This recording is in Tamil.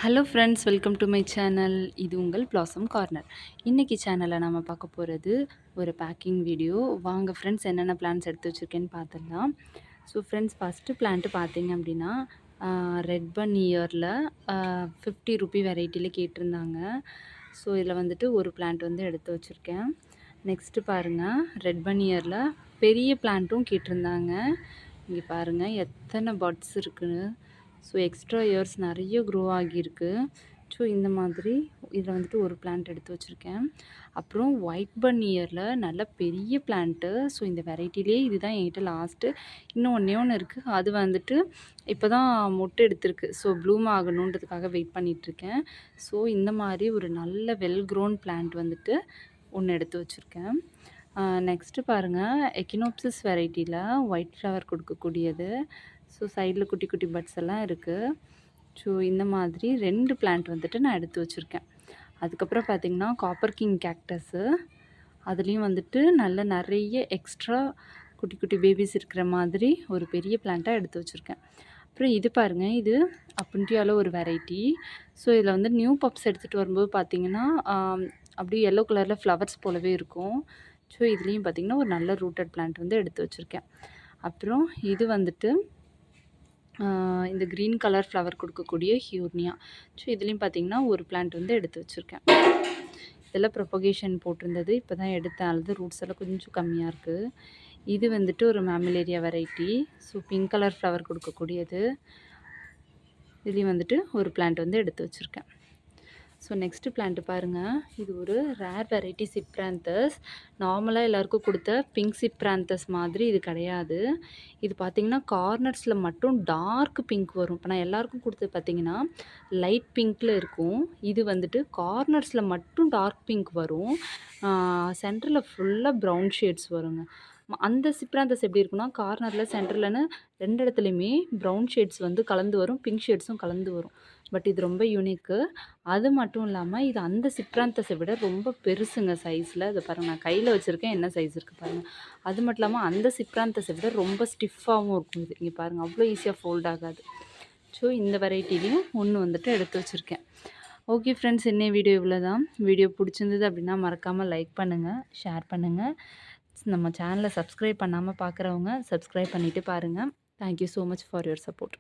Hello friends, welcome to my channel. இது உங்கள் பிளாசம் கார்னர். இன்றைக்கி சேனலில் நம்ம பார்க்க போகிறது ஒரு பேக்கிங் வீடியோ. வாங்க ஃப்ரெண்ட்ஸ், என்னென்ன பிளான்ஸ் எடுத்து வச்சுருக்கேன்னு பார்த்துடலாம். ஸோ ஃப்ரெண்ட்ஸ், ஃபஸ்ட்டு பிளான்ட்டு பார்த்தீங்க அப்படின்னா ரெட் பன் இயரில் 50 ரூபி வெரைட்டியில் கேட்டிருந்தாங்க. ஸோ இதில் வந்துட்டு ஒரு பிளான்ட் வந்து எடுத்து வச்சுருக்கேன். நெக்ஸ்ட்டு பாருங்கள், ரெட் பன் இயரில் பெரிய பிளான்ட்டும் கேட்டிருந்தாங்க. இங்கே பாருங்கள் எத்தனை பட்ஸ் இருக்குன்னு. ஸோ எக்ஸ்ட்ரா இயர்ஸ் நிறைய க்ரோ ஆகியிருக்கு. ஸோ இந்த மாதிரி இதில் வந்துட்டு ஒரு பிளான்ட் எடுத்து வச்சுருக்கேன். அப்புறம் ஒயிட் பன் இயரில் நல்ல பெரிய பிளான்ட்டு. ஸோ இந்த வெரைட்டிலே இதுதான் என்கிட்ட லாஸ்ட்டு. இன்னும் ஒன்று இருக்குது. அது வந்துட்டு இப்போ தான் மொட்டு எடுத்திருக்கு. ஸோ ப்ளூம் ஆகணுன்றதுக்காக வெயிட் பண்ணிகிட்ருக்கேன். ஸோ இந்த மாதிரி ஒரு நல்ல வெல் க்ரோன் பிளான்ட் வந்துட்டு ஒன்று எடுத்து வச்சுருக்கேன். நெக்ஸ்ட்டு பாருங்கள், எக்கினோப்சிஸ் வெரைட்டியில் ஒயிட் ஃப்ளவர் கொடுக்கக்கூடியது. ஸோ சைடில் குட்டி குட்டி பட்ஸ் எல்லாம் இருக்குது. ஸோ இந்த மாதிரி 2 பிளான்ட் வந்துட்டு நான் எடுத்து வச்சுருக்கேன். அதுக்கப்புறம் பார்த்திங்கன்னா காப்பர் கிங் கேக்டஸு. அதுலேயும் வந்துட்டு நிறைய எக்ஸ்ட்ரா குட்டி குட்டி பேபிஸ் இருக்கிற மாதிரி ஒரு பெரிய பிளான்ட்டாக எடுத்து வச்சுருக்கேன். அப்புறம் இது பாருங்கள், இது அப்புன்டியாவில் ஒரு வெரைட்டி. ஸோ இதில் வந்து நியூ பப்ஸ் எடுத்துகிட்டு வரும்போது பார்த்திங்கன்னா அப்படியே எல்லோ கலரில் ஃப்ளவர்ஸ் போலவே இருக்கும். ஸோ இதுலேயும் பார்த்திங்கன்னா ஒரு நல்ல ரூட்டட் பிளான்ட் வந்து எடுத்து வச்சுருக்கேன். அப்புறம் இது வந்துட்டு இந்த க்ரீன் கலர் ஃப்ளவர் கொடுக்கக்கூடிய ஹியூர்னியா. ஸோ இதுலேயும் பார்த்திங்கன்னா ஒரு பிளான்ட் வந்து எடுத்து வச்சுருக்கேன். இதெல்லாம் ப்ரொபகேஷன் போட்டிருந்தது. இப்போ தான் எடுத்தேன். அல்லது ரூட்ஸ் எல்லாம் கொஞ்சம் கம்மியாக இருக்குது. இது வந்துட்டு ஒரு mammillaria variety. So pink colour flower கொடுக்கக்கூடியது. இதுலேயும் வந்துட்டு ஒரு பிளான்ட் வந்து எடுத்து வச்சுருக்கேன். ஸோ நெக்ஸ்ட்டு பிளான்ட்டு பாருங்கள், இது ஒரு ரேர் வெரைட்டி சிப்ராந்தஸ். நார்மலாக எல்லாேருக்கும் கொடுத்த பிங்க் சிப்ராந்தஸ் மாதிரி இது கிடையாது. இது பார்த்திங்கன்னா கார்னர்ஸில் மட்டும் டார்க் பிங்க் வரும். இப்போ நான் எல்லாேருக்கும் கொடுத்தது பார்த்திங்கன்னா லைட் பிங்க்கில் இருக்கும். இது வந்துட்டு கார்னர்ஸில் மட்டும் டார்க் பிங்க் வரும். சென்டரில் ஃபுல்லாக ப்ரௌன் ஷேட்ஸ் வருங்க. அந்த சிப்ராந்தஸ் எப்படி இருக்குன்னா, கார்னரில் சென்டர்லன்னு 2 இடத்துலையுமே ப்ரௌன் ஷேட்ஸ் வந்து கலந்து வரும், பிங்க் ஷேட்ஸும் கலந்து வரும். பட் இது ரொம்ப யூனிக்கு. அது மட்டும் இல்லாமல் இது அந்த சிப்ராந்தஸை விட ரொம்ப பெருசுங்க சைஸில். இதை பாருங்கள், நான் கையில் வச்சுருக்கேன், என்ன சைஸ் இருக்குது பாருங்கள். அது மட்டும் இல்லாமல் அந்த சிப்ராந்தஸை விட ரொம்ப ஸ்டிஃபாகவும் இருக்கும் இது. இங்கே பாருங்கள், அவ்வளோ ஈஸியாக ஃபோல்ட் ஆகாது. ஸோ இந்த வெரைட்டிலையும் ஒன்று வந்துட்டு எடுத்து வச்சுருக்கேன். ஓகே ஃப்ரெண்ட்ஸ், என்ன வீடியோ இவ்வளோ தான். வீடியோ பிடிச்சிருந்தது அப்படின்னா மறக்காமல் லைக் பண்ணுங்கள், ஷேர் பண்ணுங்கள். நம்ம சேனலை சப்ஸ்கிரைப் பண்ணாமல் பார்க்குறவங்க சப்ஸ்கிரைப் பண்ணிவிட்டு பாருங்கள். Thank you so much for your support.